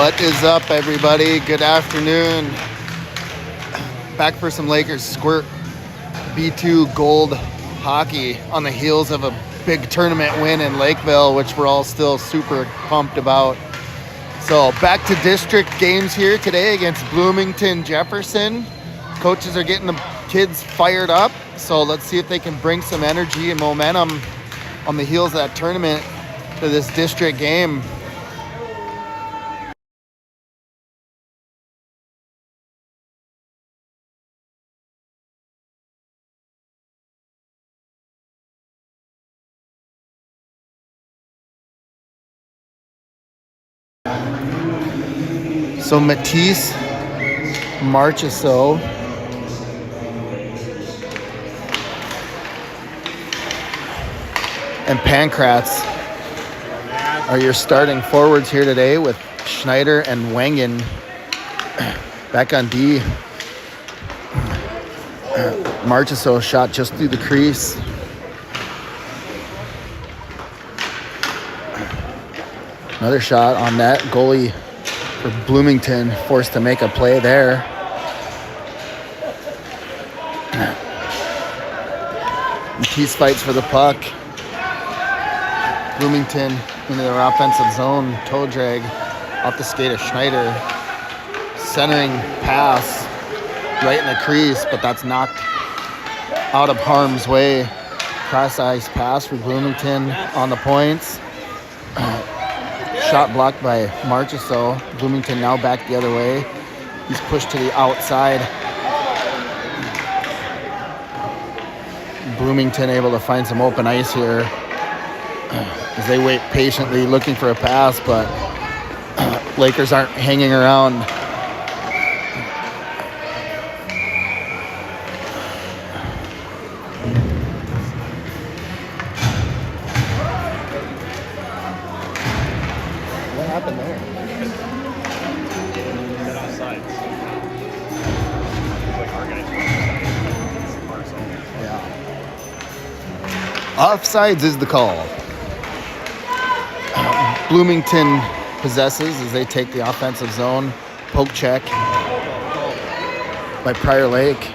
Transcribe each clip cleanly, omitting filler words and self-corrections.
What is up, everybody? Good afternoon. Back for some Lakers Squirt B2 gold hockey on the heels of a big tournament win in Lakeville, which we're all still super pumped about. So back to district games here today against Bloomington Jefferson. Coaches are getting the kids fired up, so let's see if they can bring some energy and momentum on the heels of that tournament to this district game. So Matisse, Marchessault, and Pankratz are your starting forwards here today, with Schneider and Wangen back on D. Marchessault shot just through the crease. Another shot on net. Goalie for Bloomington forced to make a play there. Matisse fights for the puck. Bloomington into their offensive zone. Toe drag off the skate of Schneider. Centering pass right in the crease, but that's knocked out of harm's way. Cross ice pass for Bloomington on the points. Shot blocked by Marchessault. Bloomington now back the other way. He's pushed to the outside. Bloomington able to find some open ice here as they wait patiently looking for a pass, but Lakers aren't hanging around. What happened there? Head offsides. It's like our guys. Yeah. Offsides is the call. Bloomington possesses as they take the offensive zone. Poke check by Prior Lake.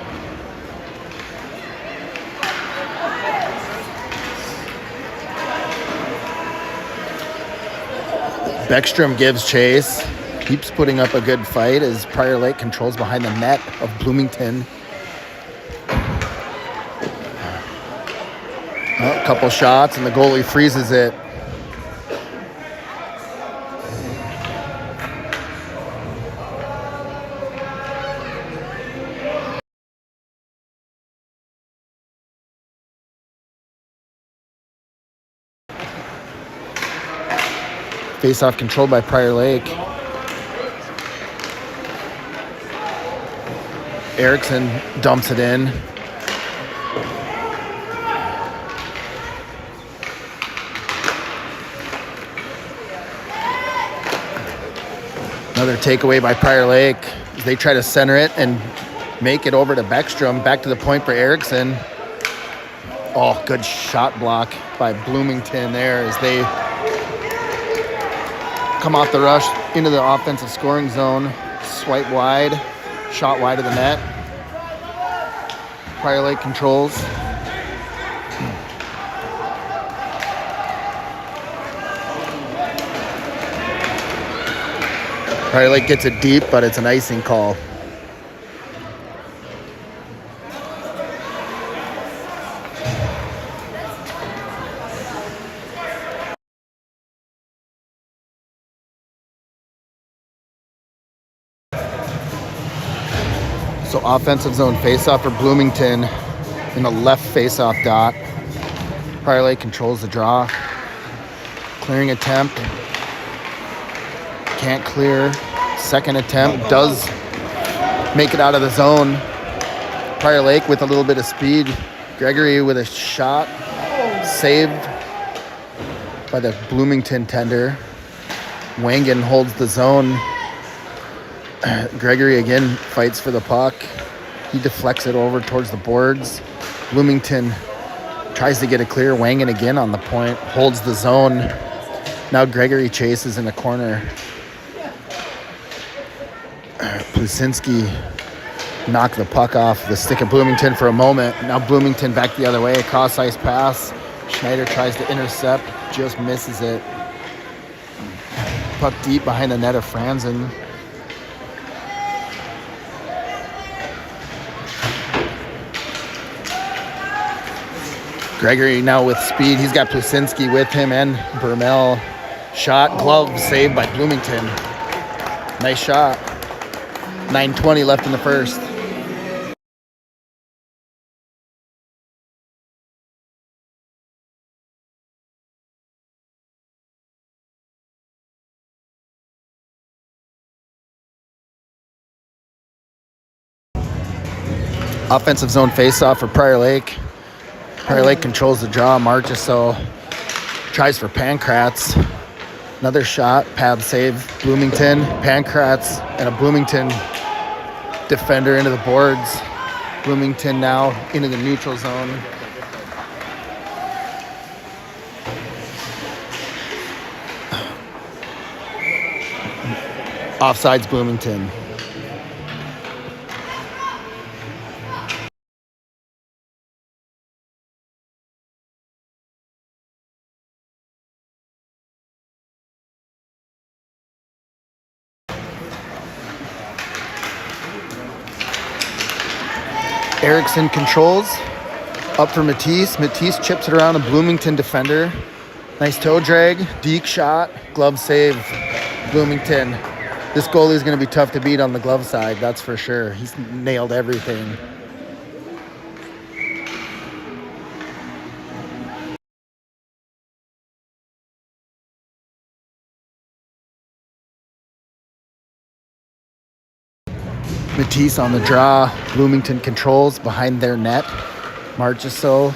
Beckstrom gives chase, keeps putting up a good fight as Prior Lake controls behind the net of Bloomington. A couple shots and the goalie freezes it. Face-off controlled by Prior Lake. Erickson dumps it in. Another takeaway by Prior Lake as they try to center it and make it over to Beckstrom. Back to the point for Erickson. Oh, good shot block by Bloomington there as they come off the rush into the offensive scoring zone. Swipe wide, shot wide of the net. Prior Lake controls. Prior Lake gets it deep, but it's an icing call. So offensive zone face-off for Bloomington in the left face-off dot. Prior Lake controls the draw. Clearing attempt. Can't clear. Second attempt does make it out of the zone. Prior Lake with a little bit of speed. Gregory with a shot. Saved by the Bloomington tender. Wangen holds the zone. Gregory again fights for the puck. He deflects it over towards the boards. Bloomington tries to get it clear. Wangen again on the point, holds the zone. Now Gregory chases in the corner. Plusinski knocked the puck off the stick of Bloomington for a moment. Now Bloomington back the other way, cross ice pass. Schneider tries to intercept, just misses it. Puck deep behind the net of Franzen. Gregory now with speed. He's got Plusinski with him and Bermel. Shot, glove, saved by Bloomington. Nice shot. 9:20 left in the first. Offensive zone faceoff for Prior Lake. Prior Lake controls the draw. Marchessault tries for Pankratz. Another shot, pad save, Bloomington. Pankratz and a Bloomington defender into the boards. Bloomington now into the neutral zone. Offsides Bloomington. Erickson controls. Up for Matisse. Matisse chips it around a Bloomington defender. Nice toe drag. Deke shot. Glove save. Bloomington. This goalie is going to be tough to beat on the glove side, that's for sure. He's nailed everything. Matisse on the draw. Bloomington controls behind their net. Marchessault,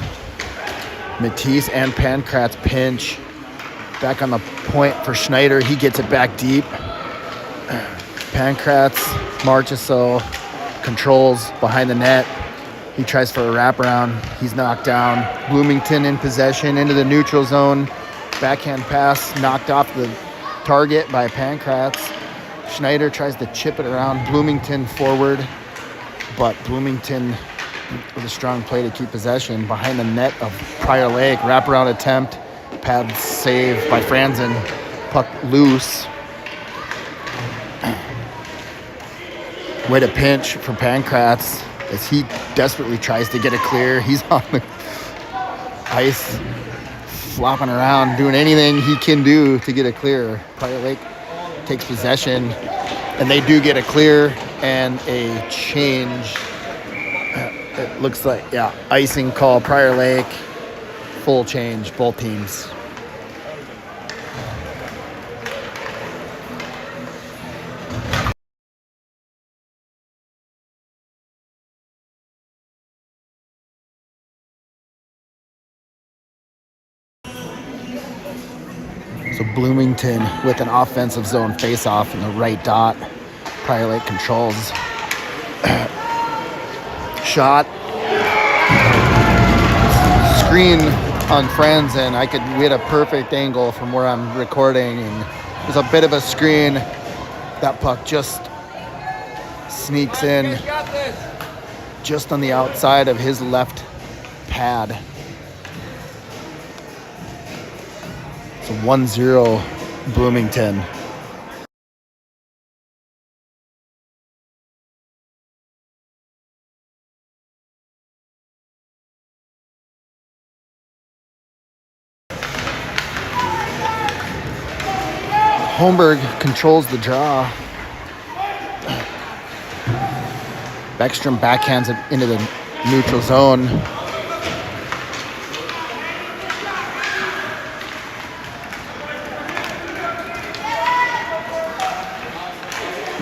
Matisse, and Pankratz pinch. Back on the point for Schneider. He gets it back deep. Pankratz, Marchessault controls behind the net. He tries for a wraparound. He's knocked down. Bloomington in possession into the neutral zone. Backhand pass knocked off the target by Pankratz. Schneider tries to chip it around. Bloomington forward, but Bloomington with a strong play to keep possession behind the net of Prior Lake. Wraparound attempt, pad save by Franzen. Puck loose. Way to pinch for Pankratz as he desperately tries to get it clear. He's on the ice, flopping around, doing anything he can do to get it clear. Prior Lake takes possession, and they do get a clear and a change. It looks like, yeah, icing call, Prior Lake, full change, both teams. So Bloomington with an offensive zone face-off in the right dot. Prior Lake controls. Shot. Screen on Franzen. We had a perfect angle from where I'm recording, and there's a bit of a screen. That puck just sneaks in just on the outside of his left pad. 1-0 Bloomington. Holmberg controls the draw. Beckstrom backhands it into the neutral zone.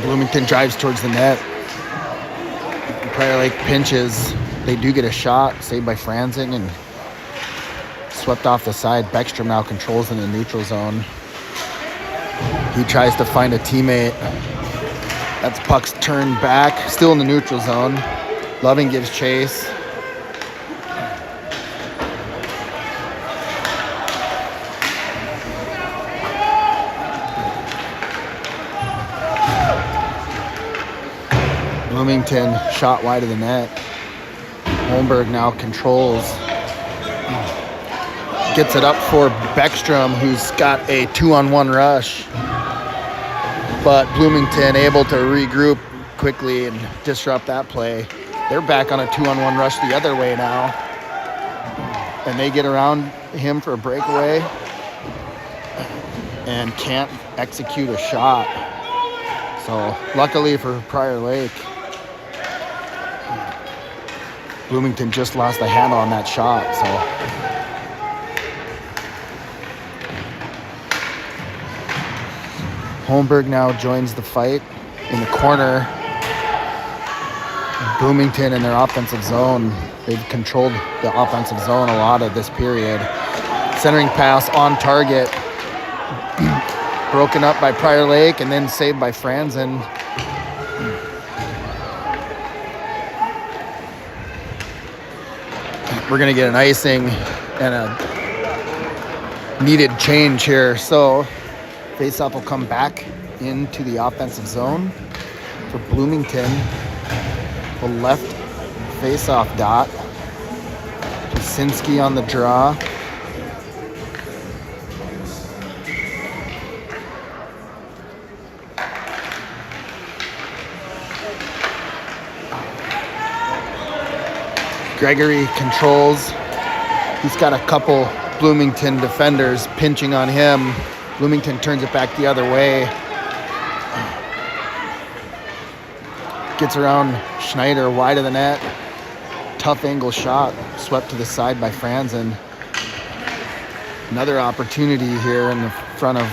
Bloomington drives towards the net. Prior Lake pinches. They do get a shot, saved by Franzen and swept off the side. Beckstrom now controls in the neutral zone. He tries to find a teammate. That's puck's turned back, still in the neutral zone. Loving gives chase. Bloomington shot wide of the net. Holmberg now controls. Gets it up for Beckstrom, who's got a 2-on-1 rush. But Bloomington able to regroup quickly and disrupt that play. They're back on a 2-on-1 rush the other way now. And they get around him for a breakaway and can't execute a shot. So luckily for Prior Lake, Bloomington just lost the handle on that shot. So Holmberg now joins the fight in the corner. Bloomington in their offensive zone. They've controlled the offensive zone a lot of this period. Centering pass on target. Broken up by Prior Lake and then saved by Franzen. We're going to get an icing and a needed change here. So faceoff will come back into the offensive zone for Bloomington. The left faceoff dot. Jasinski on the draw. Gregory controls. He's got a couple Bloomington defenders pinching on him. Bloomington turns it back the other way. Gets around Schneider wide of the net. Tough angle shot. Swept to the side by Franzen. Another opportunity here in the front of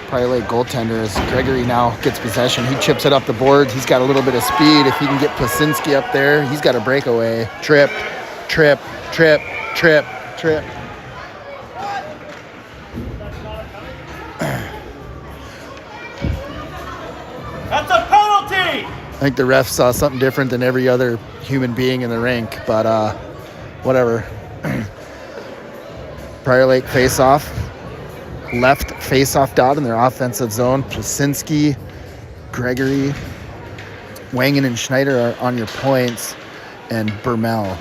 Prior Lake goaltender as Gregory now gets possession. He chips it up the boards. He's got a little bit of speed. If he can get Plasinski up there, he's got a breakaway. Trip, trip, trip, trip, trip. That's a penalty! I think the ref saw something different than every other human being in the rink, but whatever. Prior Lake face-off. Left face-off dot in their offensive zone. Plasinski, Gregory, Wangen and Schneider are on your points, and Bermel.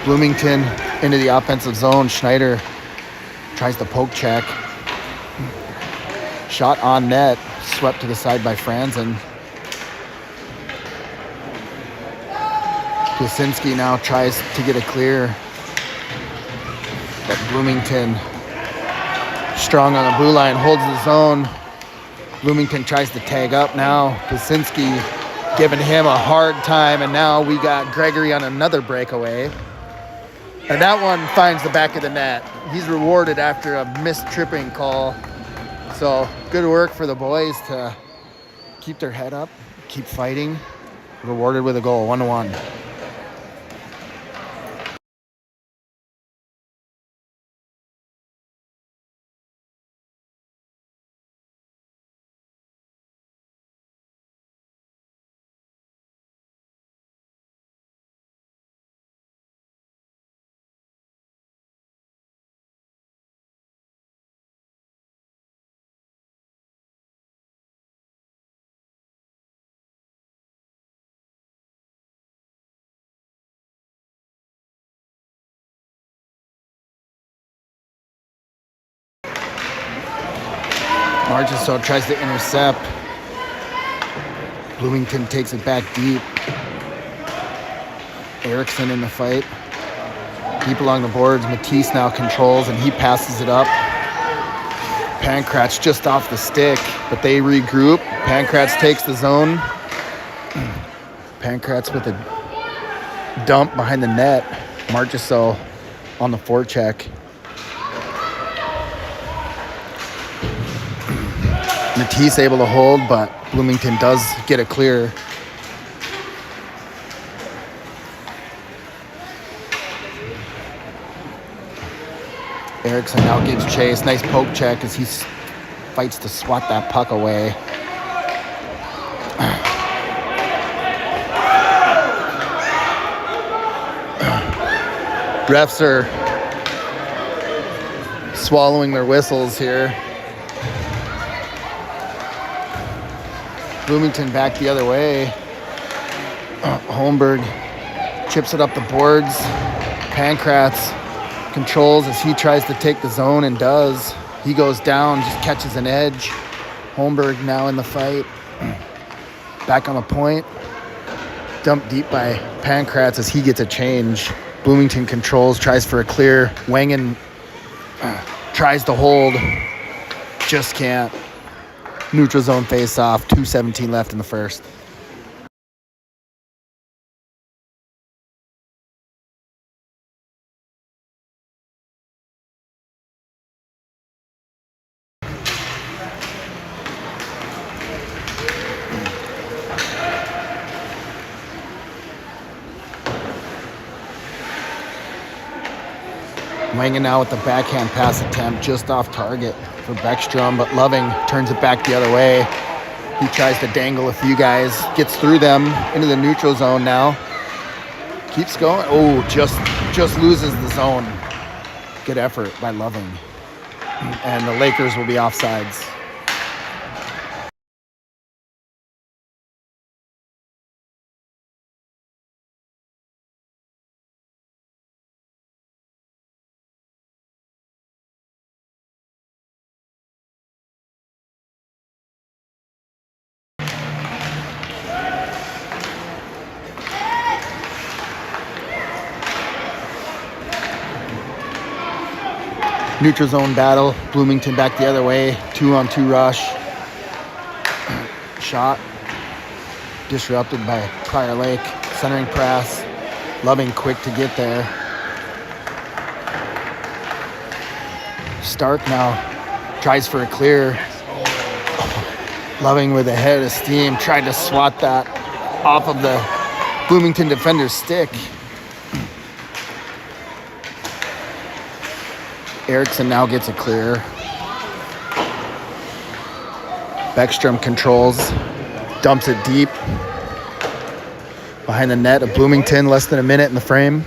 Bloomington into the offensive zone. Schneider tries to poke check. Shot on net, swept to the side by Franzen. Plasinski now tries to get a clear. But Bloomington, strong on the blue line, holds the zone. Bloomington tries to tag up now. Plasinski giving him a hard time, and now we got Gregory on another breakaway. And that one finds the back of the net. He's rewarded after a missed tripping call. So good work for the boys to keep their head up, keep fighting. Rewarded with a goal, 1-1. Marchessault tries to intercept. Bloomington takes it back deep. Erickson in the fight. Deep along the boards. Matisse now controls, and he passes it up. Pankratz just off the stick, but they regroup. Pankratz takes the zone. Pankratz with a dump behind the net. Marchessault on the forecheck. Matisse able to hold, but Bloomington does get a clear. Erickson now gives chase. Nice poke check as he fights to swat that puck away. Refs are swallowing their whistles here. Bloomington back the other way. Holmberg chips it up the boards. Pankratz controls as he tries to take the zone and does. He goes down, just catches an edge. Holmberg now in the fight. Back on the point. Dumped deep by Pankratz as he gets a change. Bloomington controls, tries for a clear. Wangen tries to hold. Just can't. Neutral zone face off. 2:17 left in the first. Wangen now with the backhand pass attempt just off target for Beckstrom, but Loving turns it back the other way. He tries to dangle a few guys, gets through them into the neutral zone now. Keeps going. Oh, just loses the zone. Good effort by Loving. And the Lakers will be offsides. Neutral zone battle. Bloomington back the other way. 2-on-2 rush. Shot. Disrupted by Prior Lake. Centering press. Loving quick to get there. Stark now tries for a clear. Loving with a head of steam. Tried to swat that off of the Bloomington defender's stick. Erickson now gets a clear. Beckstrom controls, dumps it deep. Behind the net of Bloomington, less than a minute in the frame.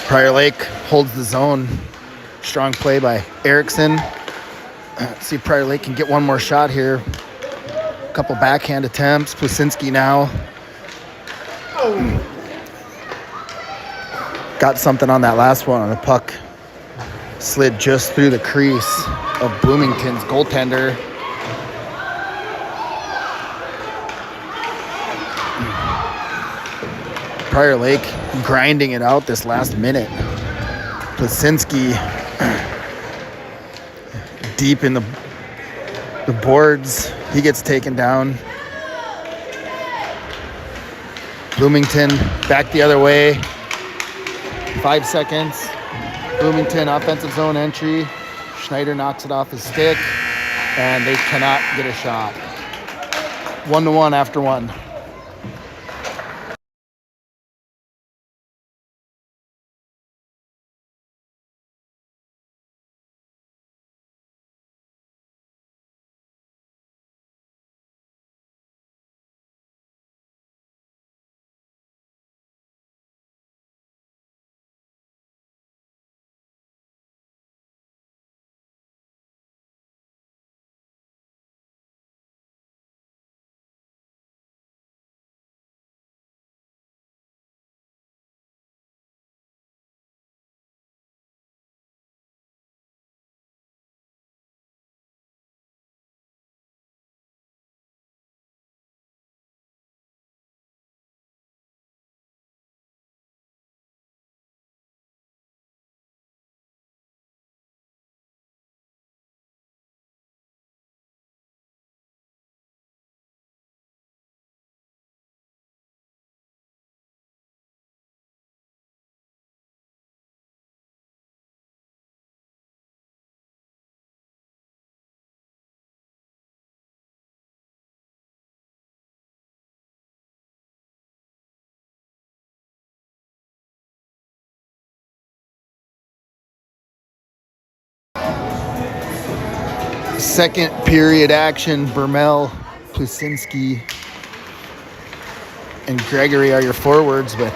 Prior Lake holds the zone. Strong play by Erickson. See if Prior Lake can get one more shot here. A couple backhand attempts. Plasinski now. Got something on that last one. The puck slid just through the crease of Bloomington's goaltender. Prior Lake grinding it out this last minute. Plasinski deep in the boards. He gets taken down. Bloomington back the other way. 5 seconds. Bloomington offensive zone entry. Schneider knocks it off his stick, and they cannot get a shot. 1-1 after one. Second period action. Bermel, Plasinski, and Gregory are your forwards with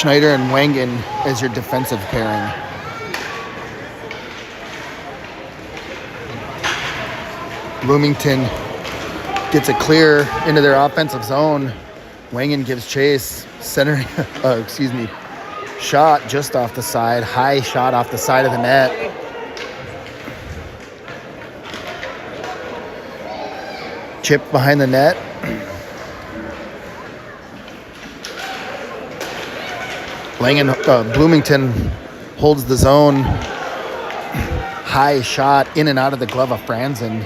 Schneider and Wangen as your defensive pairing. Bloomington gets it clear into their offensive zone. Wangen gives chase, centering, shot just off the side, high shot off the side of the net. Chip behind the net. Bloomington holds the zone. High shot in and out of the glove of Franzen.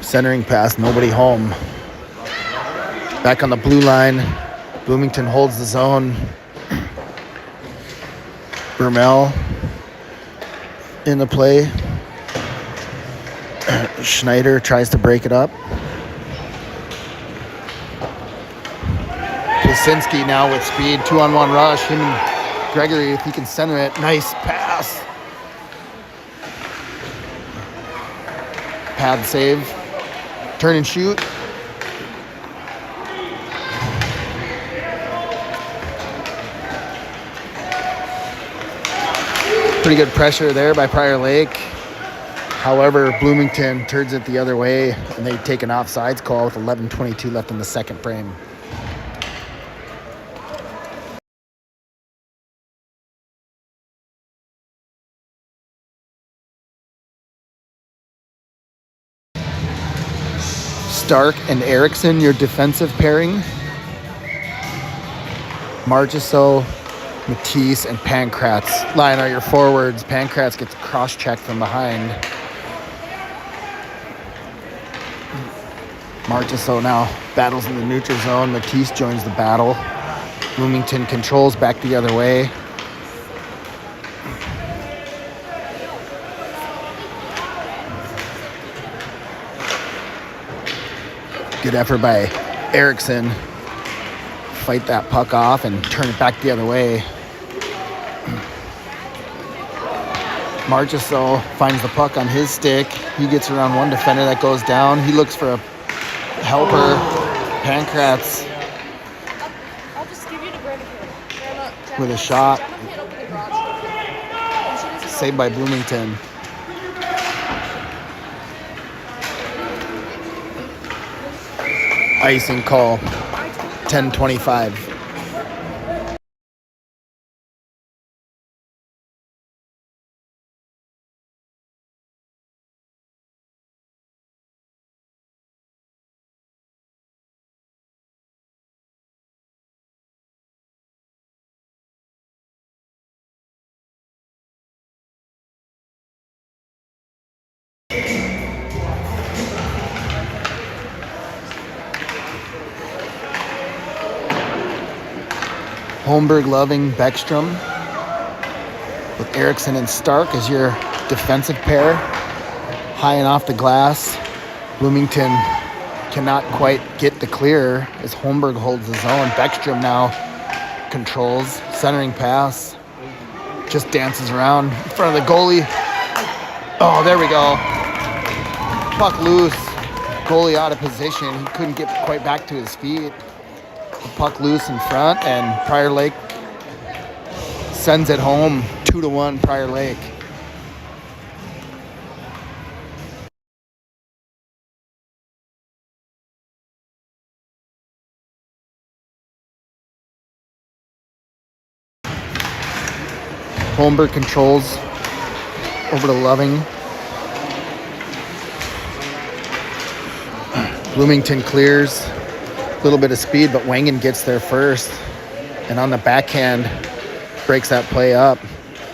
Centering pass, nobody home. Back on the blue line. Bloomington holds the zone. Bermel in the play. Schneider tries to break it up. Plasinski now with speed, 2-on-1 rush. Him and Gregory, if he can center it. Nice pass. Pad save. Turn and shoot. Pretty good pressure there by Prior Lake. However, Bloomington turns it the other way, and they take an offsides call with 11:22 left in the second frame. Stark and Erickson, your defensive pairing. Marchessault, Matisse, and Pankratz line are your forwards. Pankratz gets cross-checked from behind. Marchessault now battles in the neutral zone. Matisse joins the battle. Bloomington controls back the other way. Good effort by Erickson. Fight that puck off and turn it back the other way. Marchessault finds the puck on his stick. He gets around one defender that goes down. He looks for a helper. Pankratz with a shot. Saved by Bloomington. Icing call. 10:25. Holmberg, Loving, Beckstrom, with Erickson and Stark as your defensive pair. High and off the glass. Bloomington cannot quite get the clear as Holmberg holds the zone. Beckstrom now controls. Centering pass. Just dances around in front of the goalie. Oh, there we go. Puck loose. Goalie out of position. He couldn't get quite back to his feet. The puck loose in front, and Prior Lake sends it home. 2-1 Prior Lake. Holmberg controls over to Loving. Bloomington clears. A little bit of speed, but Wangen gets there first. And on the backhand, breaks that play up.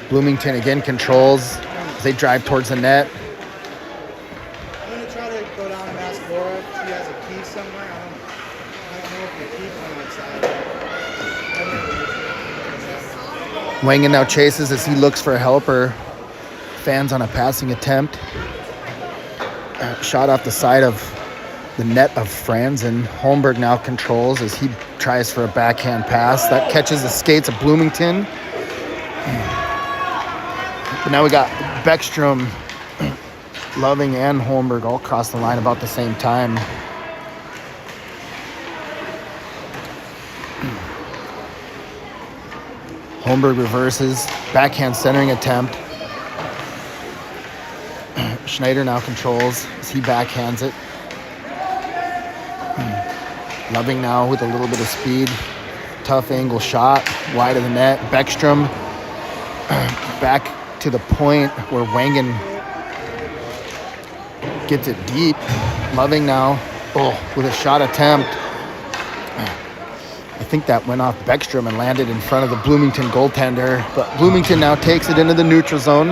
Bloomington again controls as they drive towards the net. I'm going to try to go down and ask Laura if she has a key somewhere. I don't know if the key's on that side. Wangen now chases as he looks for a helper. Fans on a passing attempt. Shot off the side of the net of Franzen. Holmberg now controls as he tries for a backhand pass. That catches the skates of Bloomington. But now we got Beckstrom Loving and Holmberg all crossed the line about the same time. Holmberg reverses, backhand centering attempt. Schneider now controls as he backhands it. Loving now with a little bit of speed. Tough angle shot, wide of the net. Bäckström back to the point where Wangen gets it deep. Loving now, with a shot attempt. I think that went off Bäckström and landed in front of the Bloomington goaltender. But Bloomington now takes it into the neutral zone.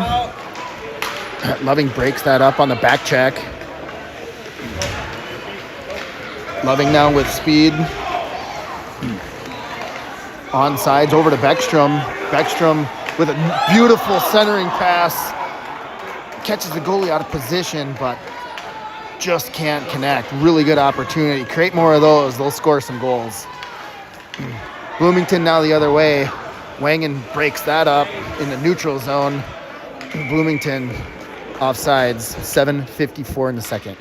Loving breaks that up on the back check. Loving now with speed. Onsides over to Bäckström. Bäckström with a beautiful centering pass. Catches the goalie out of position, but just can't connect. Really good opportunity. Create more of those. They'll score some goals. Bloomington now the other way. Wangen breaks that up in the neutral zone. Bloomington offsides. 7:54 in the second.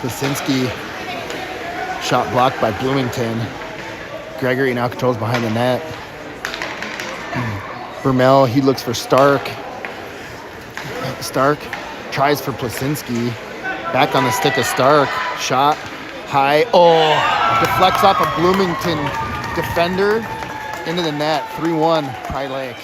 Plasinski, shot blocked by Bloomington. Gregory now controls behind the net. Vermel, he looks for Stark. Stark tries for Plasinski. Back on the stick of Stark. Shot high. Deflects off a Bloomington defender into the net. 3-1, Prior Lake.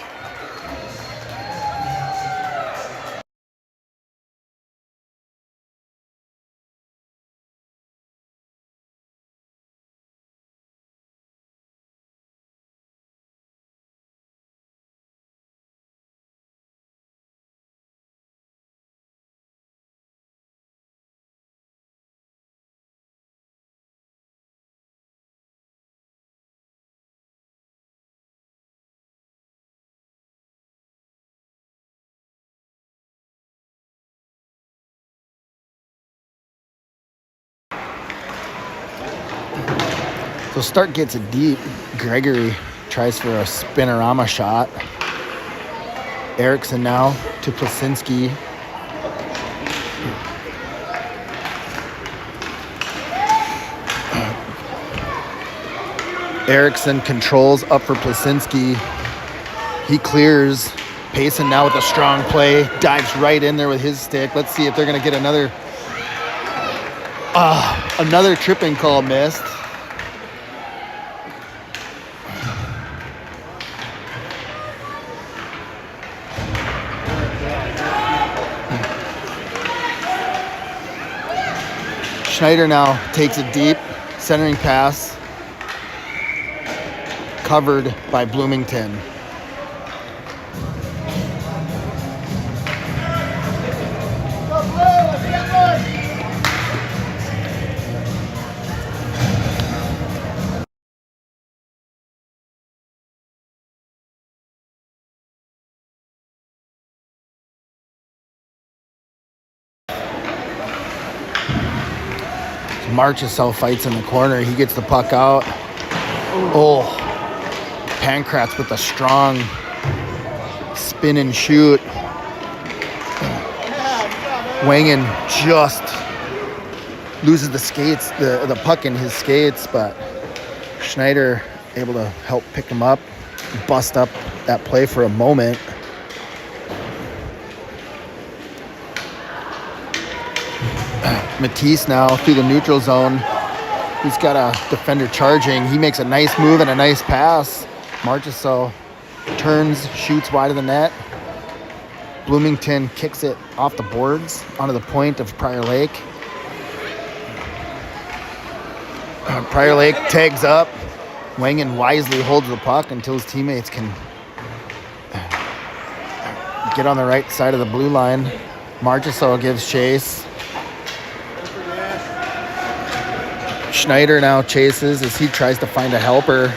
So Stark gets it deep. Gregory tries for a spinorama shot. Eriksson now to Plasinski. Eriksson controls up for Plasinski. He clears. Payson now with a strong play. Dives right in there with his stick. Let's see if they're going to get another tripping call missed. Schneider now takes it deep, centering pass, covered by Bloomington. Marchessault fights in the corner. He gets the puck out. Pankratz with a strong spin and shoot. Wangen just loses the skates, the puck in his skates, but Schneider able to help pick him up, bust up that play for a moment. Matisse now through the neutral zone. He's got a defender charging. He makes a nice move and a nice pass. Marchessault turns, shoots wide of the net. Bloomington kicks it off the boards onto the point of Prior Lake. Prior Lake tags up. Wangen wisely holds the puck until his teammates can get on the right side of the blue line. Marchessault gives chase. Schneider now chases as he tries to find a helper.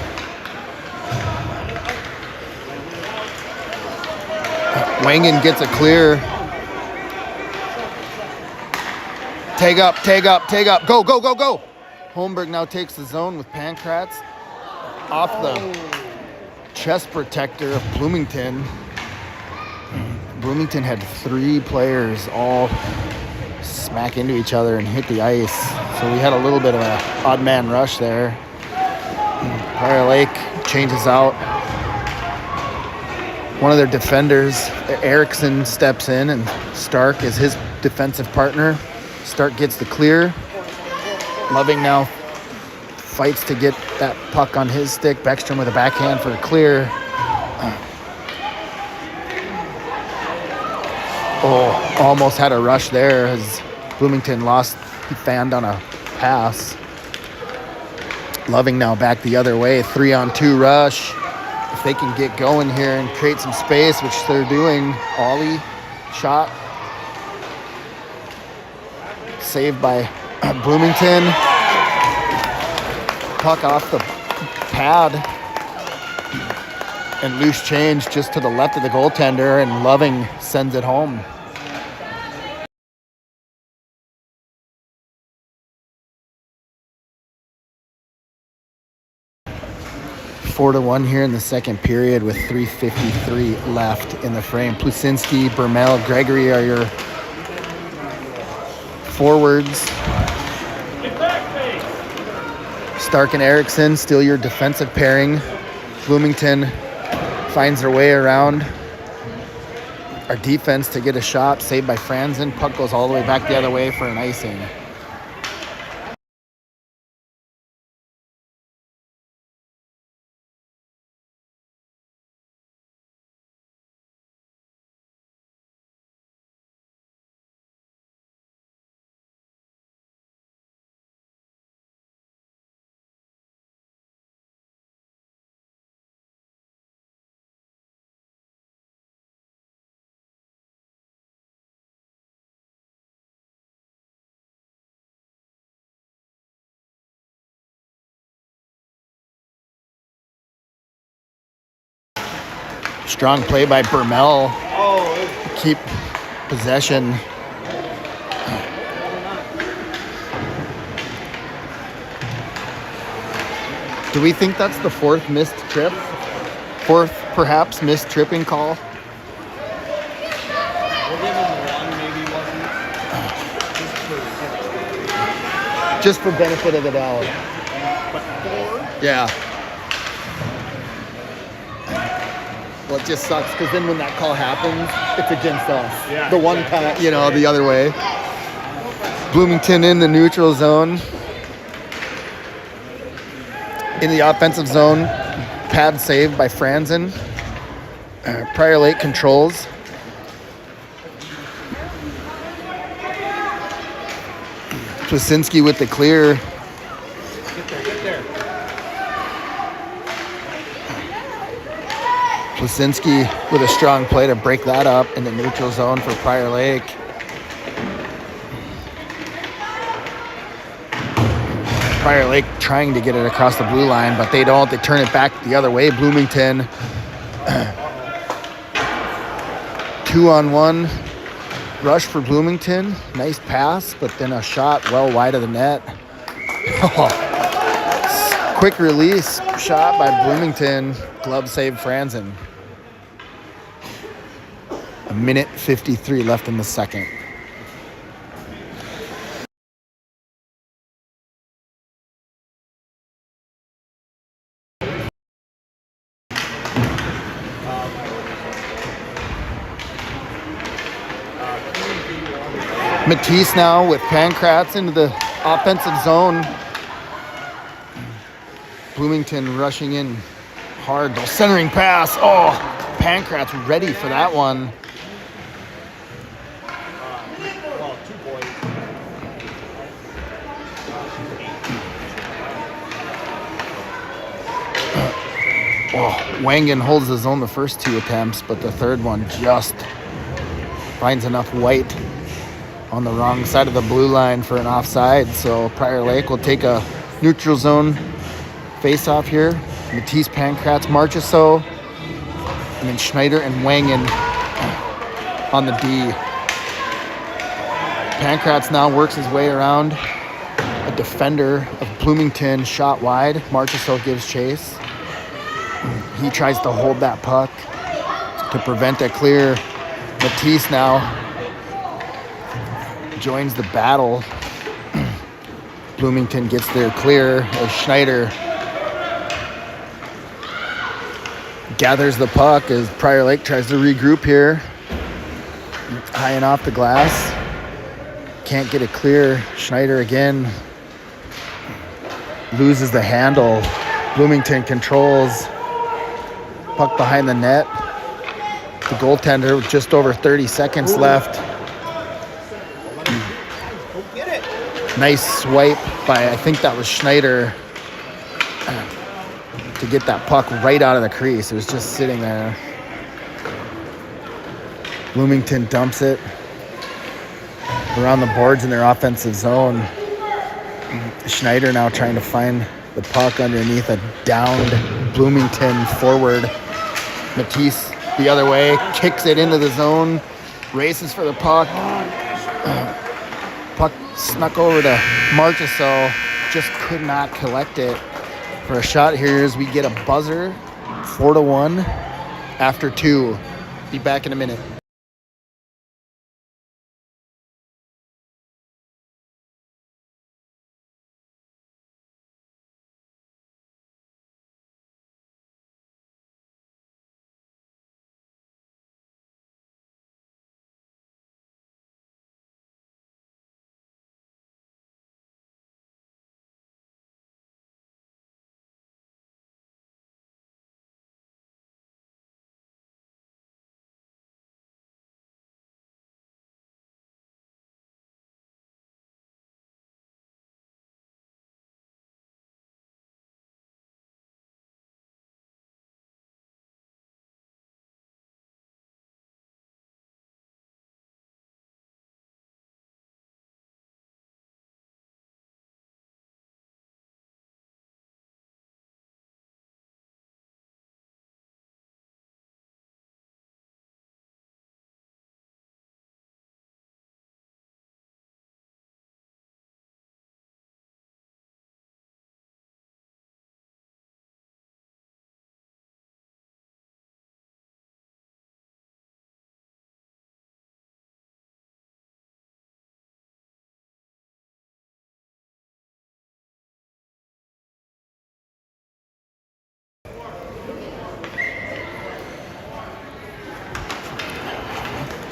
Wangen gets a clear. Tag up, tag up, tag up. Go, go, go, go. Holmberg now takes the zone with Pankratz off the chest protector of Bloomington. Bloomington had 3 players all smack into each other and hit the ice. So we had a little bit of an odd man rush there. Prior Lake changes out. One of their defenders, Erickson, steps in, and Stark is his defensive partner. Stark gets the clear. Loving now fights to get that puck on his stick. Beckstrom with a backhand for a clear. Oh, almost had a rush there as Bloomington he fanned on a pass. Loving now back the other way. 3-on-2 rush. If they can get going here and create some space, which they're doing. Ollie shot. Saved by Bloomington. Puck off the pad. And loose change just to the left of the goaltender, and Loving sends it home. Four to 1 here in the second period with 3:53 left in the frame. Plusinski, Bermel, Gregory are your forwards. Stark and Erickson still your defensive pairing. Bloomington finds their way around our defense to get a shot, saved by Franzen. Puck goes all the way back the other way for an icing. Strong play by Bermel. Keep possession. Do we think that's the 4th missed trip? 4th, perhaps, missed tripping call? We'll give him 1, maybe wasn't. Just for benefit of the doubt. But 4? Yeah. Well, it just sucks because then when that call happens, it's against us. Yeah, the one time, the other way. Bloomington in the neutral zone. In the offensive zone, pad saved by Franzen. Prior Lake controls. Plusinski with the clear. Get there. Plusinski with a strong play to break that up in the neutral zone for Prior Lake. Prior Lake trying to get it across the blue line, but they don't. They turn it back the other way. Bloomington. 2-on-1 rush for Bloomington. Nice pass, but then a shot well wide of the net. Quick release shot by Bloomington. Glove save Franzen. 1:53 left in the second. Matisse now with Pankratz into the offensive zone. Bloomington rushing in hard. The centering pass. Oh, Pankratz ready for that one. Well, 2 boys. Oh, Wangen holds his own the first 2 attempts, but the third one just finds enough white on the wrong side of the blue line for an offside. So Prior Lake will take a neutral zone face-off here. Matisse, Pankratz, Marchessault, and then Schneider and Wangen on the D. Pankratz now works his way around a defender of Bloomington, shot wide. Marchessault gives chase. He tries to hold that puck to prevent a clear. Matisse now joins the battle. Bloomington gets there clear as Schneider gathers the puck as Prior Lake tries to regroup here. High and off the glass. Can't get it clear. Schneider again loses the handle. Bloomington controls. Puck behind the net. The goaltender with just over 30 seconds left. Go get it. Nice swipe by, I think that was Schneider, to get that puck right out of the crease. It was just sitting there. Bloomington dumps it around the boards in their offensive zone. Schneider now trying to find the puck underneath a downed Bloomington forward. Matisse the other way, kicks it into the zone, races for the puck. Puck snuck over to Marchessault, just could not collect it. For a shot here as we get a buzzer, 4-1 after 2. Be back in a minute.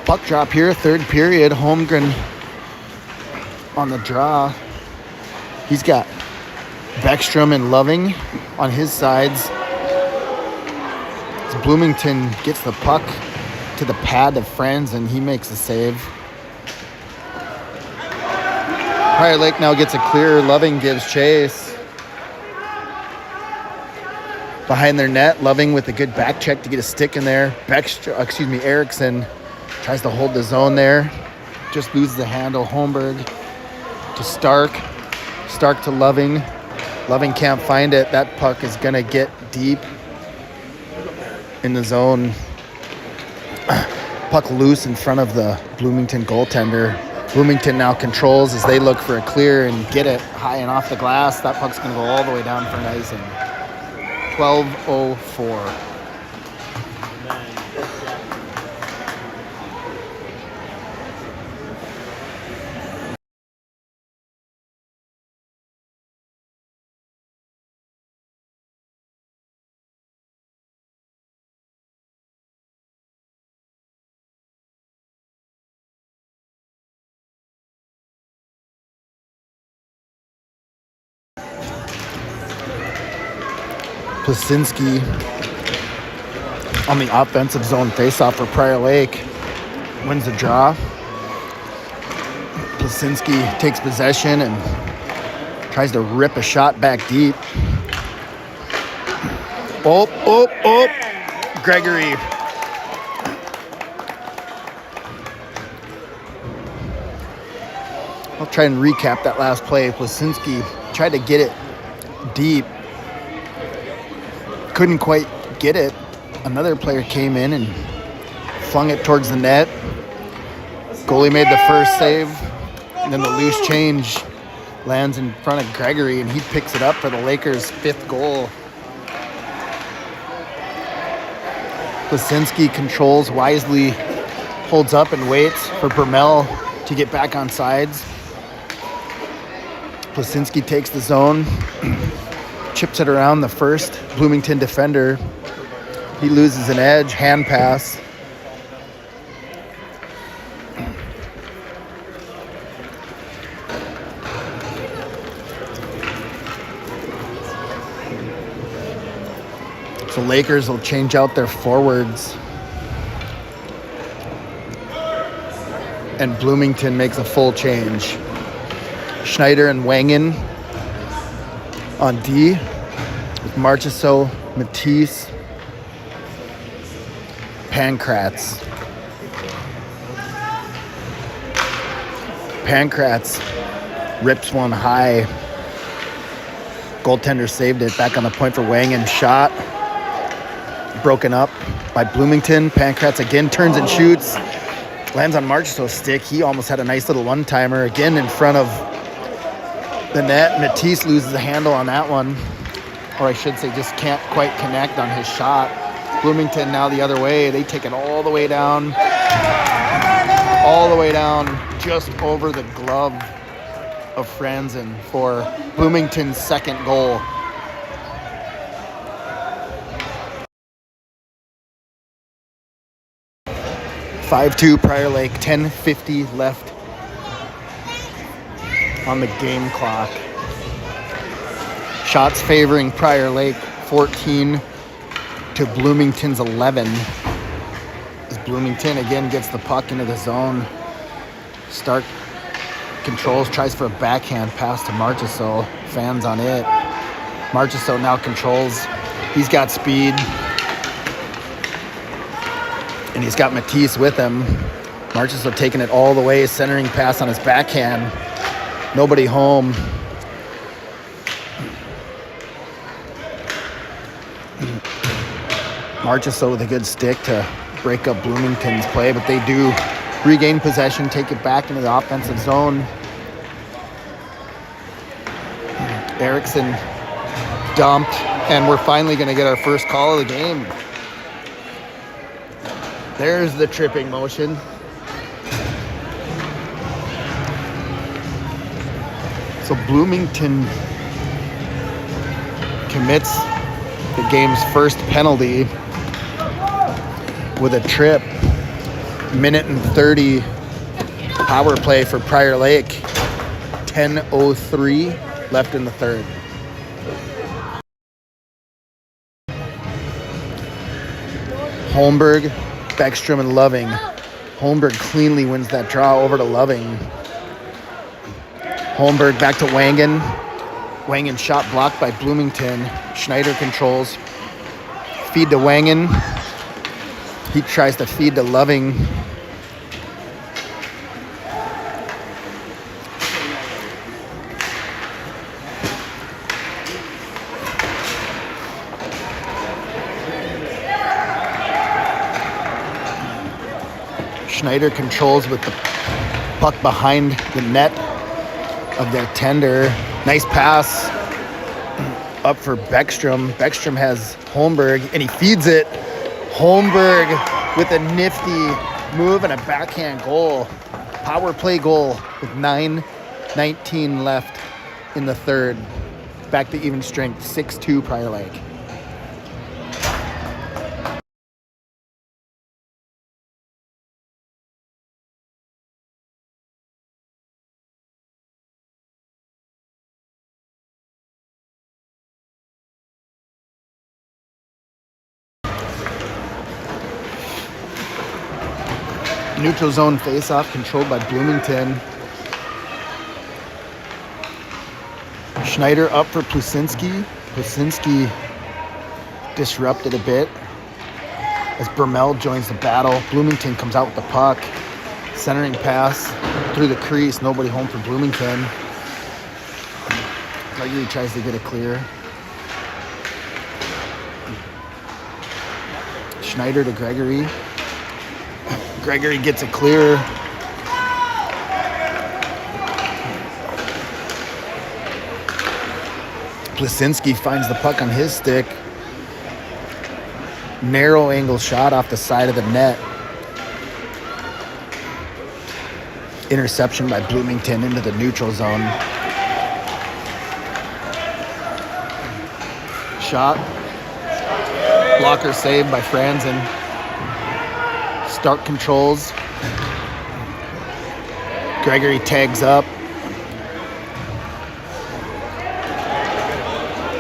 Puck drop here, third period. Holmgren on the draw. He's got Beckstrom and Loving on his sides. As Bloomington gets the puck to the pad of Friends, and he makes a save. Prior Lake now gets a clear. Loving gives chase. Behind their net, Loving with a good back check to get a stick in there. Erickson tries to hold the zone there. Just loses the handle. Holmberg to Stark. Stark to Loving. Loving can't find it. That puck is going to get deep in the zone. Puck loose in front of the Bloomington goaltender. Bloomington now controls as they look for a clear and get it high and off the glass. That puck's going to go all the way down for an icing. 12:04. Plasinski on the offensive zone faceoff for Prior Lake wins the draw. Plasinski takes possession and tries to rip a shot back deep. Gregory try and recap that last play. Plasinski tried to get it deep. Couldn't quite get it. Another player came in and flung it towards the net. Goalie made the first save. And then the loose change lands in front of Gregory, and he picks it up for the Lakers' 5th goal. Plasinski controls wisely, holds up and waits for Bermel to get back on sides. Plasinski takes the zone, chips it around the first Bloomington defender. He loses an edge, hand pass. So Lakers will change out their forwards. And Bloomington makes a full change. Schneider and Wangen on D with Marchessault, Matisse, Pankratz. Pankratz rips one high. Goaltender saved it. Back on the point for Wangen. Shot. Broken up by Bloomington. Pankratz again turns and shoots. Lands on Marchessault's stick. He almost had a nice little one-timer again in front of the net. Matisse loses the handle on that one. Or I should say just can't quite connect on his shot. Bloomington now the other way. They take it all the way down. All the way down just over the glove of Franzen for Bloomington's 2nd goal. (5-2) Prior Lake, 10:50 left on the game clock. Shots favoring Prior Lake, 14 to Bloomington's 11. As Bloomington again gets the puck into the zone. Stark controls, tries for a backhand pass to Marchessault. Fans on it. Marchessault now controls. He's got speed. And he's got Matisse with him. Marchessault taking it all the way, centering pass on his backhand. Nobody home. Marchessault with a good stick to break up Bloomington's play, but they do regain possession, take it back into the offensive zone. Erickson dumped, and we're finally going to get our first call of the game. There's the tripping motion. So Bloomington commits the game's first penalty with a trip. Minute and 30 power play for Prior Lake. 10:03 left in the third. Holmberg, Beckstrom, and Loving. Holmberg cleanly wins that draw over to Loving. Holmberg back to Wangen. Wangen shot blocked by Bloomington. Schneider controls. Feed to Wangen. He tries to feed to Loving. Schneider controls with the puck behind the net of their tender. Nice pass up for Beckstrom. Beckstrom has Holmberg, and he feeds it. Holmberg with a nifty move and a backhand goal. Power play goal with 9:19 left in the third. Back to even strength, 6-2 Prior Lake. Neutral zone face-off controlled by Bloomington. Schneider up for Plasinski. Plasinski disrupted a bit as Bermel joins the battle. Bloomington comes out with the puck. Centering pass through the crease. Nobody home for Bloomington. Gregory tries to get it clear. Schneider to Gregory. Gregory gets it clear. Plasinski finds the puck on his stick. Narrow angle shot off the side of the net. Interception by Bloomington into the neutral zone. Shot. Blocker saved by Franzen. Stark controls. Gregory tags up.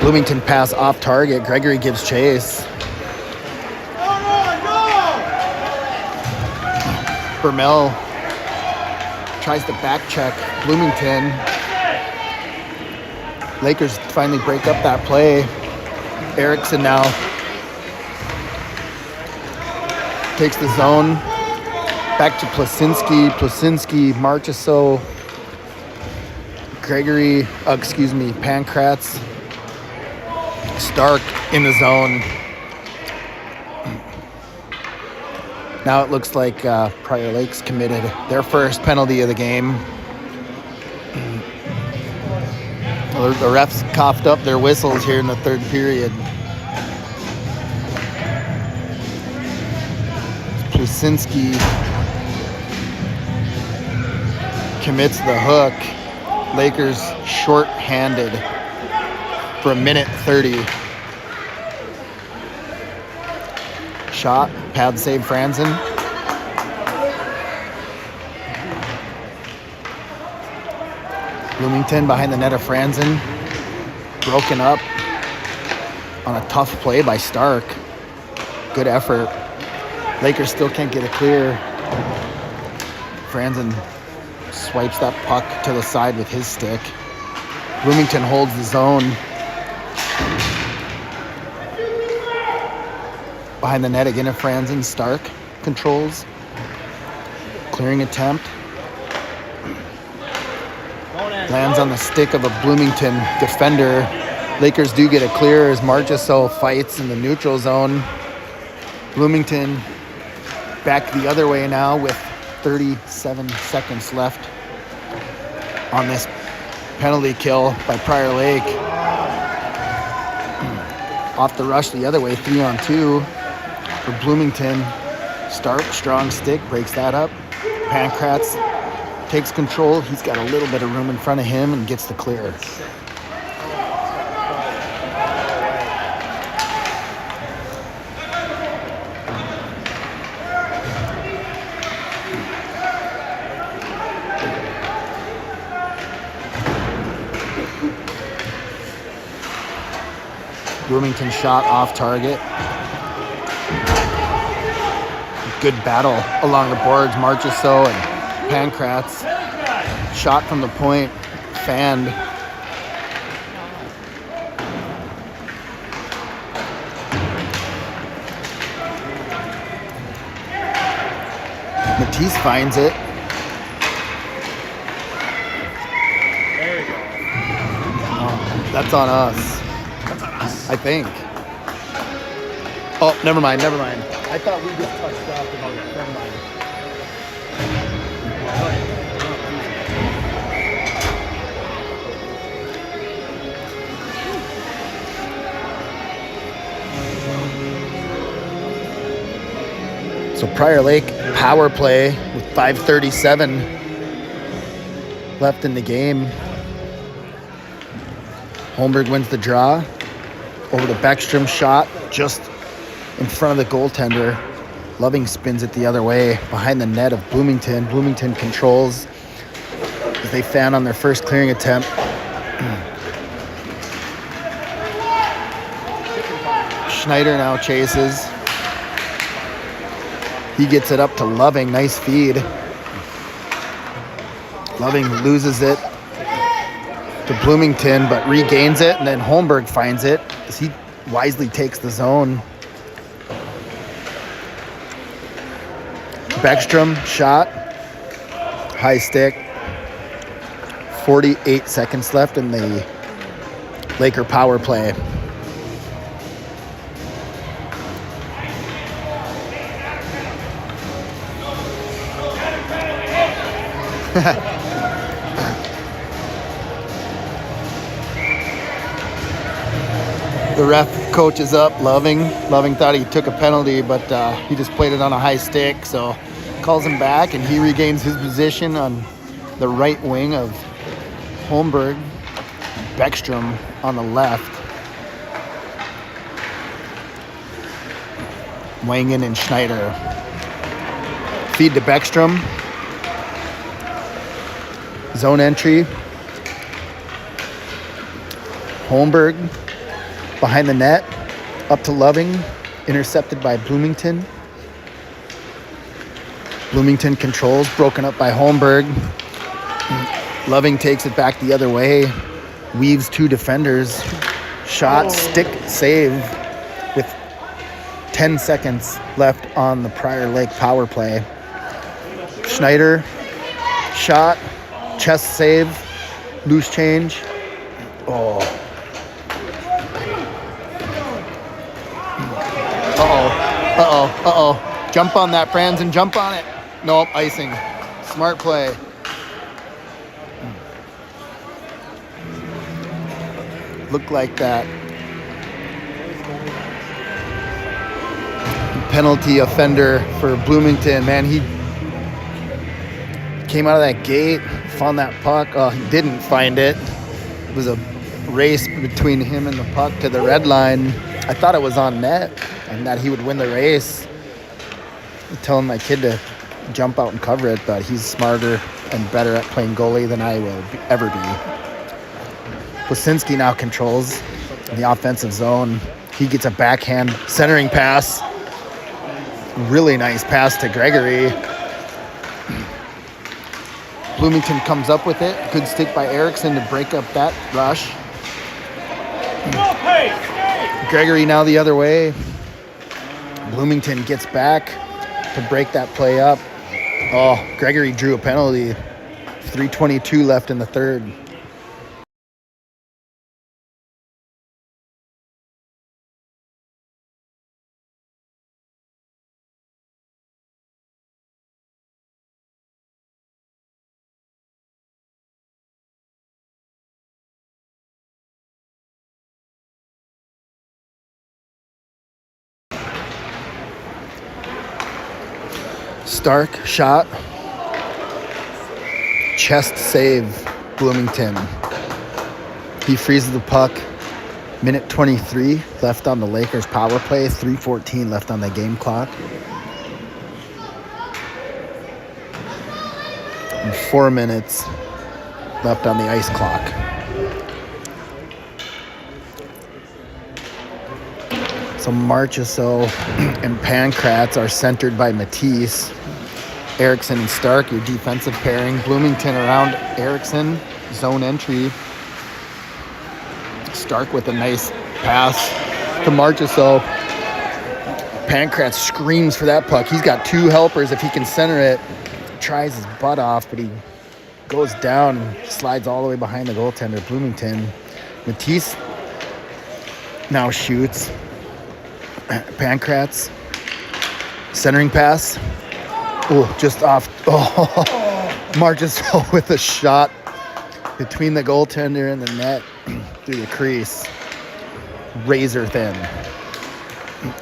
Bloomington pass off target. Gregory gives chase. Bermel tries to back check Bloomington. Lakers finally break up that play. Erickson now takes the zone. Back to Plasinski. Plasinski, Marchessault, Gregory, Pankratz, Stark in the zone. Now it looks like Prior Lake's committed their first penalty of the game. The refs coughed up their whistles here in the third period. Plasinski commits the hook. Lakers short-handed for a minute 30. Shot, pad save Franzen. Bloomington behind the net of Franzen. Broken up on a tough play by Stark. Good effort. Lakers still can't get it clear. Franzen swipes that puck to the side with his stick. Bloomington holds the zone. Behind the net again of Franzen. Stark controls. Clearing attempt. Lands on the stick of a Bloomington defender. Lakers do get it clear as Marchessault fights in the neutral zone. Bloomington back the other way now with 37 seconds left on this penalty kill by Prior Lake. Off the rush the other way, 3-on-2 for Bloomington. Stark, strong stick, breaks that up. Pankratz takes control. He's got a little bit of room in front of him and gets the clear. Bloomington shot off target. Good battle along the boards. Marchessault and Pankratz. Shot from the point. Fanned. Matisse finds it. There we go. Oh, that's on us. I think. Oh, never mind. I thought we just touched off about it. Never mind. So Prior Lake power play with 5:37 left in the game. Holmberg wins the draw. Over to Beckstrom, shot just in front of the goaltender. Loving spins it the other way behind the net of Bloomington. Bloomington controls as they fan on their first clearing attempt. Schneider now chases. He gets it up to Loving. Nice feed. Loving loses it to Bloomington, but regains it, and then Holmberg finds it as he wisely takes the zone. Beckstrom, shot. High stick. 48 seconds left in the Laker power play. The ref coaches up. Loving thought he took a penalty, but he just played it on a high stick, so calls him back, and he regains his position on the right wing of Holmberg. Beckstrom on the left. Wangen and Schneider. Feed to Beckstrom. Zone entry. Holmberg behind the net. Up to Loving. Intercepted by Bloomington. Bloomington controls. Broken up by Holmberg. Loving takes it back the other way. Weaves two defenders. Shot, stick, save with 10 seconds left on the Prior Lake power play. Schneider, shot, chest save, loose change. Oh. Uh-oh. Jump on that, Franzen, jump on it. Nope, icing. Smart play. Looked like that. Penalty offender for Bloomington. Man, he came out of that gate, found that puck. Oh, he didn't find it. It was a race between him and the puck to the red line. I thought it was on net and that he would win the race. I'm telling my kid to jump out and cover it, but he's smarter and better at playing goalie than I will ever be. Wasinski now controls the offensive zone. He gets a backhand centering pass. Really nice pass to Gregory. Bloomington comes up with it. Good stick by Erickson to break up that rush. Gregory now the other way. Bloomington gets back to break that play up. Oh, Gregory drew a penalty. 3:22 left in the third. Stark shot. Chest save, Bloomington. He freezes the puck. Minute 23 left on the Lakers power play. 3:14 left on the game clock. And 4 minutes left on the ice clock. So Marchessault and Pankratz are centered by Matisse. Erickson and Stark, your defensive pairing. Bloomington around Erickson. Zone entry. Stark with a nice pass to Marchessault. Pankratz screams for that puck. He's got two helpers if he can center it. Tries his butt off, but he goes down and slides all the way behind the goaltender, Bloomington. Matisse now shoots. Pankratz. Centering pass. Oh, just off. Oh, Marchessault with a shot between the goaltender and the net through the crease. Razor thin.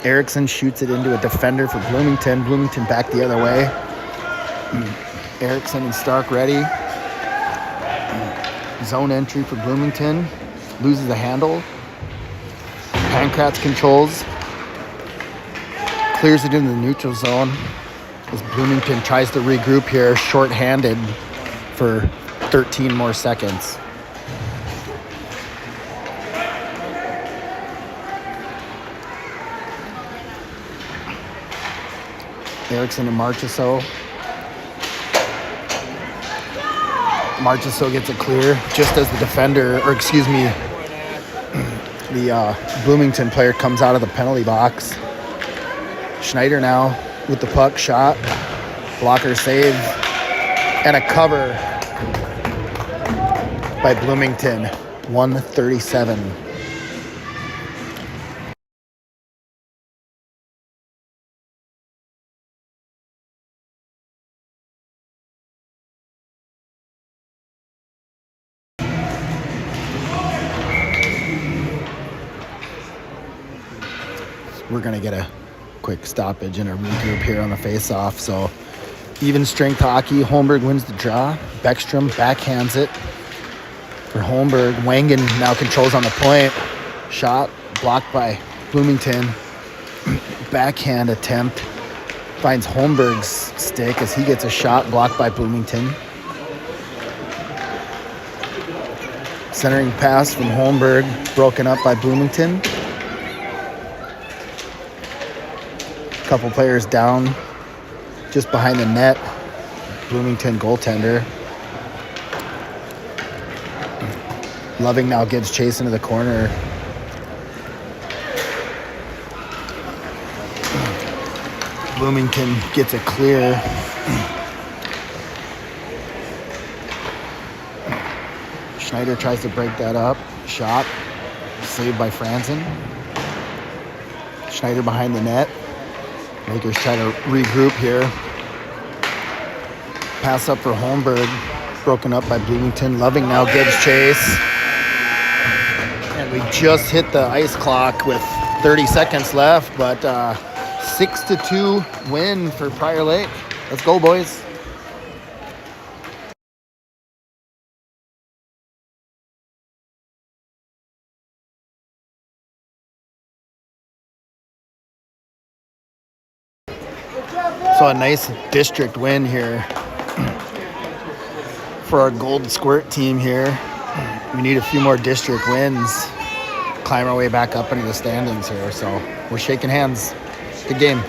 Erickson shoots it into a defender for Bloomington. Bloomington back the other way. Erickson and Stark ready. Zone entry for Bloomington. Loses the handle. Pankratz controls. Clears it into the neutral zone as Bloomington tries to regroup here, short-handed for 13 more seconds. Erickson and Marchessault. Marchessault gets it clear just as the defender, or excuse me, the Bloomington player comes out of the penalty box. Schneider now with the puck, shot, blocker save. And a cover by Bloomington, 137. We're going to get a quick stoppage and a regroup here on the face-off. So even strength hockey, Holmberg wins the draw. Beckstrom backhands it for Holmberg. Wangen now controls on the point. Shot blocked by Bloomington. Backhand attempt finds Holmberg's stick as he gets a shot blocked by Bloomington. Centering pass from Holmberg, broken up by Bloomington. Couple players down just behind the net. Bloomington goaltender. Loving now gives chase into the corner. Bloomington gets it clear. Schneider tries to break that up. Shot. Saved by Franzen. Schneider behind the net. Lakers try to regroup here. Pass up for Holmberg. Broken up by Bloomington. Loving now gives chase. And we just hit the ice clock with 30 seconds left, but 6-2 win for Prior Lake. Let's go, boys. So a nice district win here for our Gold Squirt team here. We need a few more district wins. Climb our way back up into the standings here. So we're shaking hands. Good game.